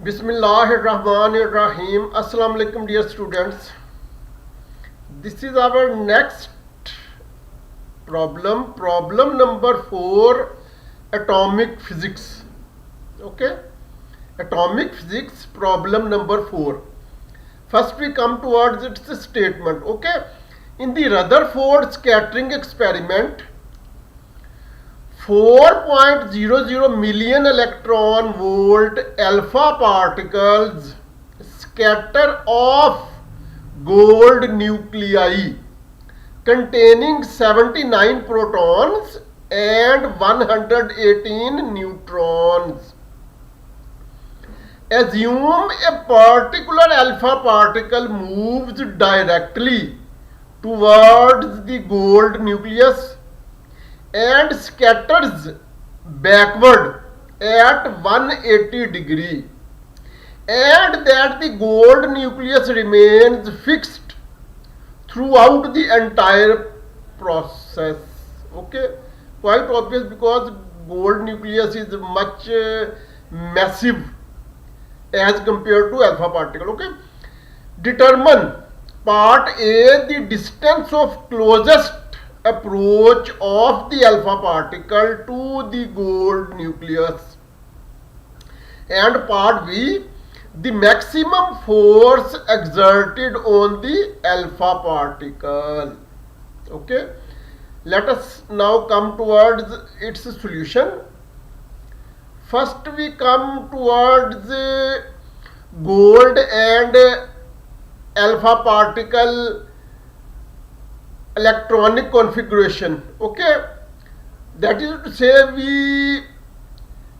Bismillahirrahmanirrahim. Assalamu alaikum, dear students. This is our next problem. Problem number 4, atomic physics. Okay, atomic physics, problem number 4. First, we come towards its statement. Okay, in the Rutherford scattering experiment, 4.00 million electron volt alpha particles scatter off gold nuclei containing 79 protons and 118 neutrons. Assume a particular alpha particle moves directly towards the gold nucleus and scatters backward at 180 degree, and that the gold nucleus remains fixed throughout the entire process. Okay, quite obvious because gold nucleus is much massive as compared to alpha particle. Okay, determine part A, the distance of closest approach of the alpha particle to the gold nucleus, and part B, the maximum force exerted on the alpha particle. Okay, let us now come towards its solution. First, we come towards gold and alpha particle electronic configuration. Okay, that is to say, we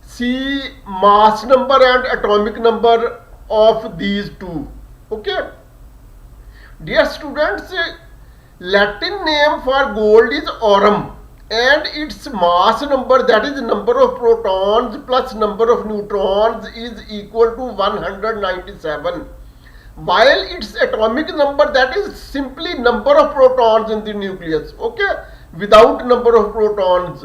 see mass number and atomic number of these two. Okay, dear students, Latin name for gold is aurum, and its mass number, that is number of protons plus number of neutrons, is equal to 197, while its atomic number, that is simply number of protons in the nucleus. Okay, without number of protons,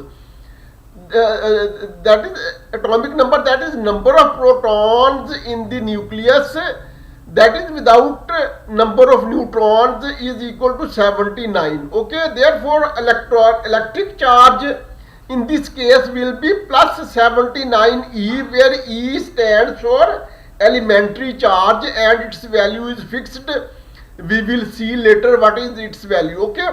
that is atomic number, that is number of protons in the nucleus, that is without number of neutrons, is equal to 79. Okay, therefore electric charge in this case will be plus 79 E, where E stands for elementary charge and its value is fixed. We will see later what is its value. Okay,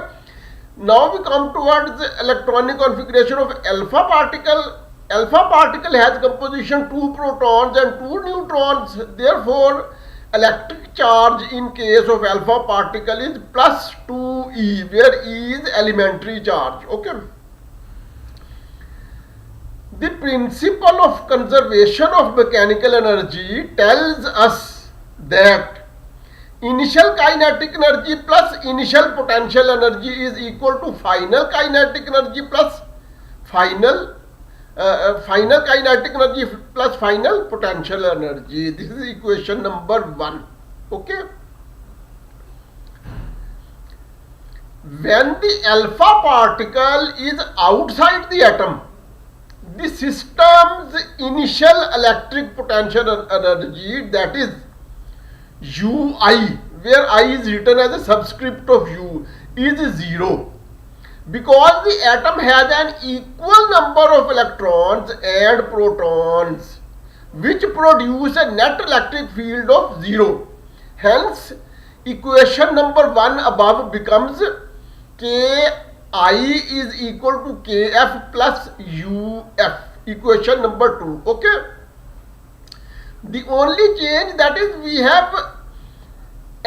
now we come towards the electronic configuration of alpha particle. Alpha particle has composition 2 protons and 2 neutrons. Therefore, electric charge in case of alpha particle is plus 2E, where E is elementary charge. Okay, the principle of conservation of mechanical energy tells us that initial kinetic energy plus initial potential energy is equal to final kinetic energy plus final kinetic energy plus final potential energy. This is equation number 1. Okay, when the alpha particle is outside the atom, the system's initial electric potential energy, that is Ui, where I is written as a subscript of U, is 0, because the atom has an equal number of electrons and protons, which produce a net electric field of 0. Hence, equation number 1 above becomes Ki is equal to Kf plus Uf, equation number 2. Okay, the only change, that is, we have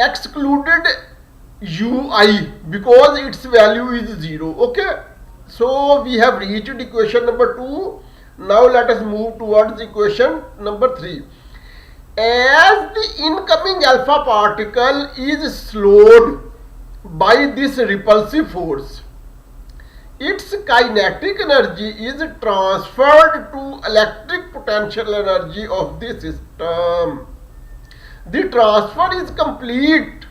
excluded Ui because its value is 0. Okay, so we have reached equation number 2. Now let us move towards equation number 3. As the incoming alpha particle is slowed by this repulsive force, its kinetic energy is transferred to electric potential energy of the system. The transfer is complete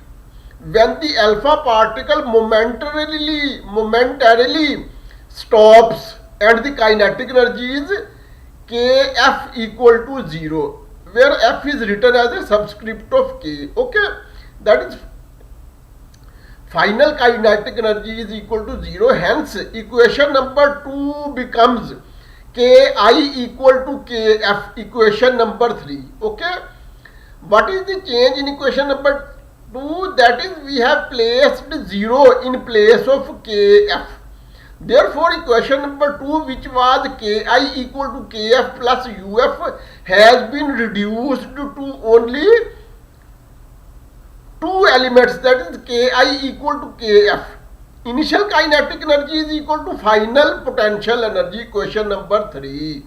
when the alpha particle momentarily stops and the kinetic energy is Kf equal to 0, where F is written as a subscript of K. Okay, that is final kinetic energy is equal to 0. Hence, equation number 2 becomes Ki equal to Kf, equation number 3. Okay, what is the change in equation number 2? That is, we have placed 0 in place of Kf. Therefore, equation number 2, which was Ki equal to Kf plus Uf, has been reduced to only two elements, that is Ki equal to Kf. Initial kinetic energy is equal to final potential energy, equation number 3.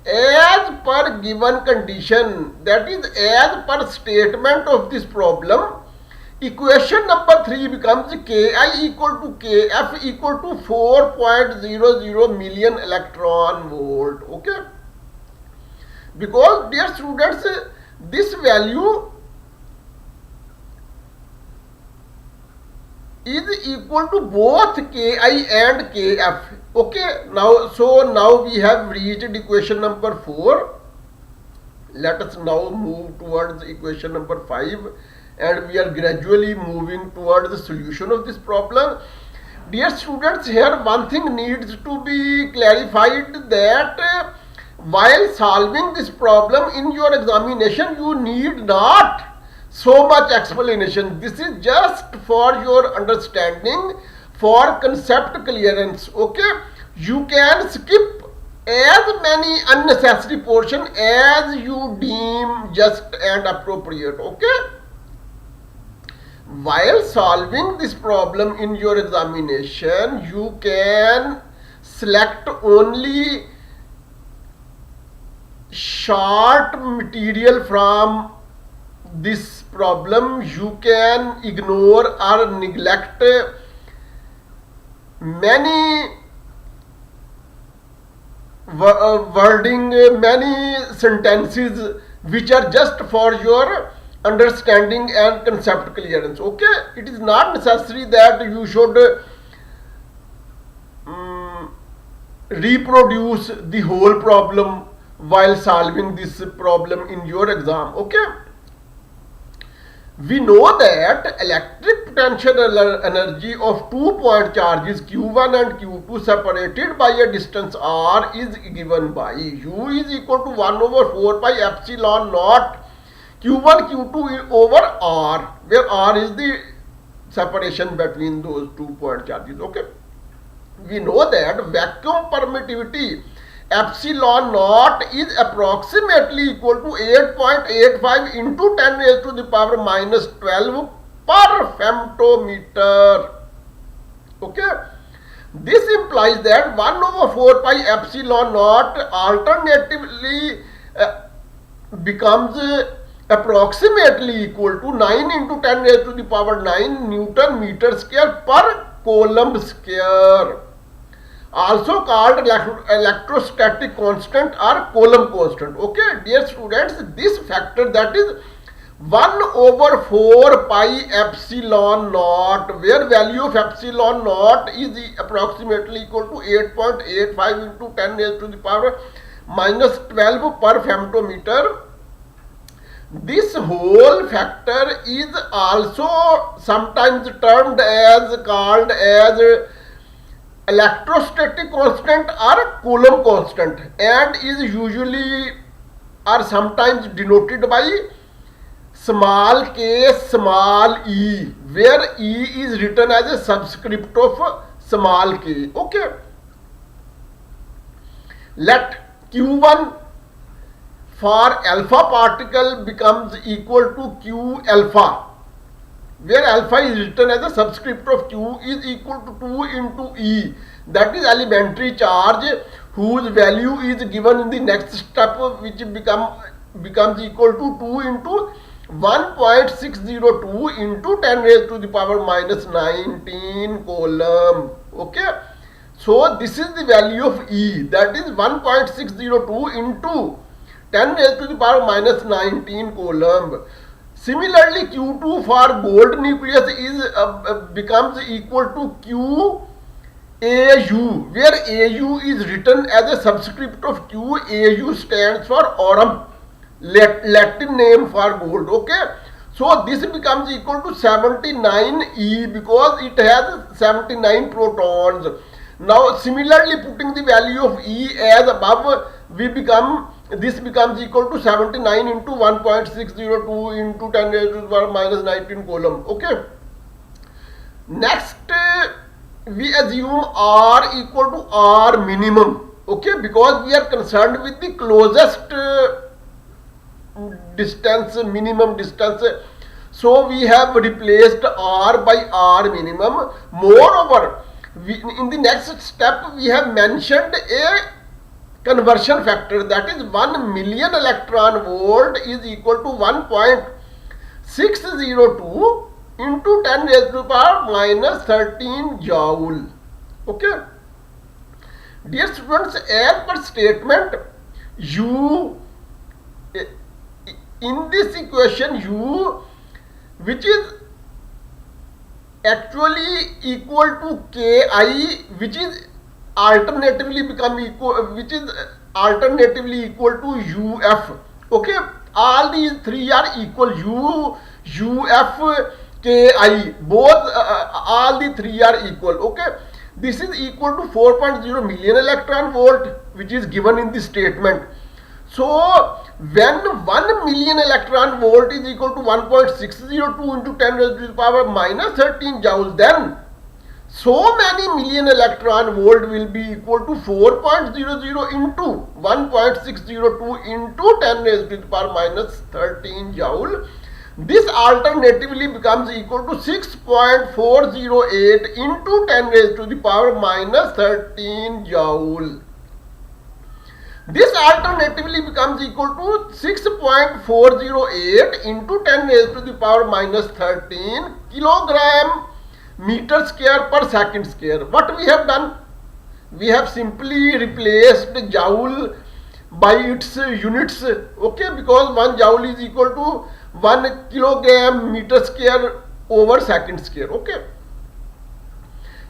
As per given condition, that is as per statement of this problem, equation number 3 becomes Ki equal to Kf equal to 4.00 million electron volt. Okay, because dear students, this value is equal to both Ki and Kf. Okay, now we have reached equation number 4. Let us now move towards equation number 5, and we are gradually moving towards the solution of this problem. Dear students, here one thing needs to be clarified, that while solving this problem in your examination, you need not so much explanation. This is just for your understanding, for concept clearance. Okay, you can skip as many unnecessary portion as you deem just and appropriate. Okay, while solving this problem in your examination, you can select only short material from this problem. You can ignore or neglect many wording, many sentences which are just for your understanding and concept clearance. Okay, it is not necessary that you should reproduce the whole problem while solving this problem in your exam. Okay, we know that electric potential energy of 2-point charges Q1 and Q2 separated by a distance r is given by U is equal to 1 over 4 pi epsilon naught Q1 Q2 over r, where r is the separation between those 2-point charges. Okay, we know that vacuum permittivity epsilon naught is approximately equal to 8.85 into 10 raised to the power minus 12 per femtometer. Okay, this implies that 1 over 4 pi epsilon naught alternatively becomes approximately equal to 9 into 10 raised to the power 9 Newton meter square per Coulomb square, also called electrostatic constant or Coulomb constant. Okay, dear students, this factor, that is 1 over 4 pi epsilon naught, where value of epsilon naught is approximately equal to 8.85 into 10 raised to the power minus 12 per femtometer. This whole factor is also sometimes termed as, called as electrostatic constant or Coulomb constant, and is usually or sometimes denoted by small k small e, where e is written as a subscript of small k. Okay, let Q1 for alpha particle becomes equal to Q alpha, where alpha is written as a subscript of Q is equal to 2 into E, that is elementary charge, whose value is given in the next step, which becomes equal to 2 into 1.602 into 10 raised to the power minus 19 Coulomb. Okay, so this is the value of E, that is 1.602 into 10 raised to the power minus 19 Coulomb. Similarly, Q2 for gold nucleus is becomes equal to Q AU, where AU is written as a subscript of Q. AU stands for aurum, Latin name for gold. Okay, so this becomes equal to 79e because it has 79 protons. Now similarly putting the value of E as above, this becomes equal to 79 into 1.602 into 10 raised to the power minus 19 coulomb. Okay, next we assume R equal to R minimum. Okay, because we are concerned with the closest distance, minimum distance. So we have replaced R by R minimum. Moreover, in the next step we have mentioned a conversion factor, that is 1 million electron volt is equal to 1.602 into 10 raised to the power minus 13 joule. Okay, dear students, as per statement, U in this equation, U, which is actually equal to Ki, which is alternatively equal to UF. Okay, all these three are equal. UF, Ki, both all the three are equal. Okay, this is equal to 4.0 million electron volt, which is given in the statement. So when 1 million electron volt is equal to 1.602 into 10 raised to the power minus 13 joules, then so many million electron volt will be equal to 4.00 into 1.602 into 10 raised to the power minus 13 joule. This alternatively becomes equal to 6.408 into 10 raised to the power minus 13 joule. This alternatively becomes equal to 6.408 into 10 raised to the power minus 13 kilogram meter square per second square. What we have done? We have simply replaced joule by its units. Okay, because 1 joule is equal to 1 kilogram meter square over second square. Okay.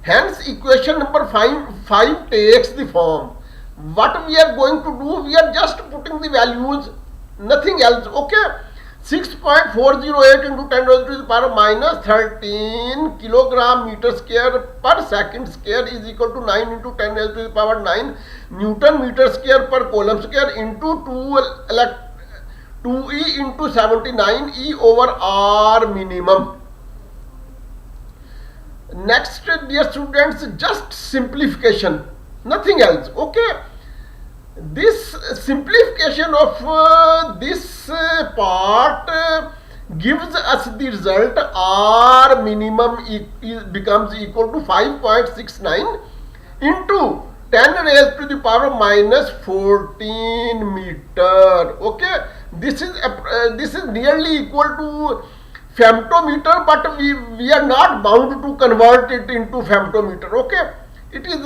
Hence equation number 5 takes the form. What we are going to do, we are just putting the values, nothing else. Okay, 6.408 into 10 raised to the power minus 13 kilogram meter square per second square is equal to 9 into 10 raised to the power 9 Newton meter square per coulomb square into 2e into 79e over R minimum. Next, dear students, just simplification, nothing else. Okay, this simplification of this part gives us the result R minimum becomes equal to 5.69 into 10 raised to the power minus 14 meter. Okay, this is nearly equal to femtometer, but we are not bound to convert it into femtometer. Okay, it is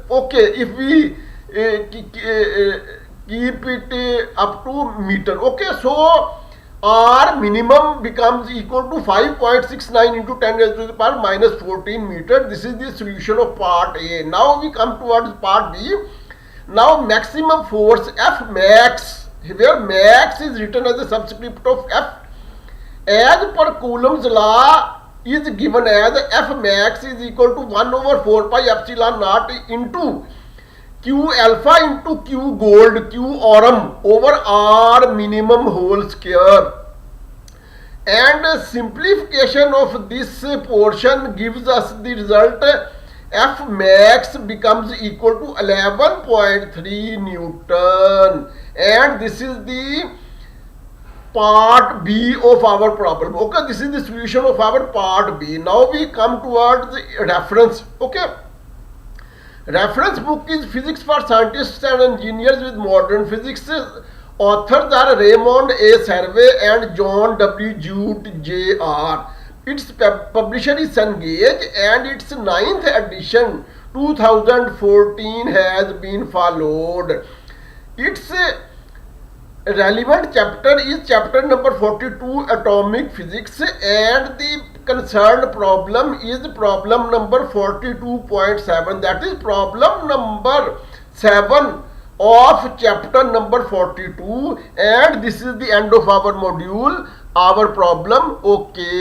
okay if we keep it up to meter. Okay, so R minimum becomes equal to 5.69 into 10 raised to the power minus 14 meter. This is the solution of part A. Now we come towards part B. Now maximum force F max, where max is written as a subscript of F, as per Coulomb's law, is given as F max is equal to 1 over 4 pi epsilon naught into Q alpha into Q gold, Q aurum over R minimum whole square. And simplification of this portion gives us the result F max becomes equal to 11.3 Newton. And this is the part B of our problem. Okay, this is the solution of our part B. Now we come towards the reference. Okay, reference book is Physics for Scientists and Engineers with Modern Physics. Authors are Raymond A. Survey and John W. Jute Jr. Its publisher is Cengage, and its 9th edition 2014 has been followed. Its relevant chapter is chapter number 42, Atomic Physics, and the concerned problem is problem number 42.7, that is problem number 7 of chapter number 42, and this is the end of our module, our problem. Okay.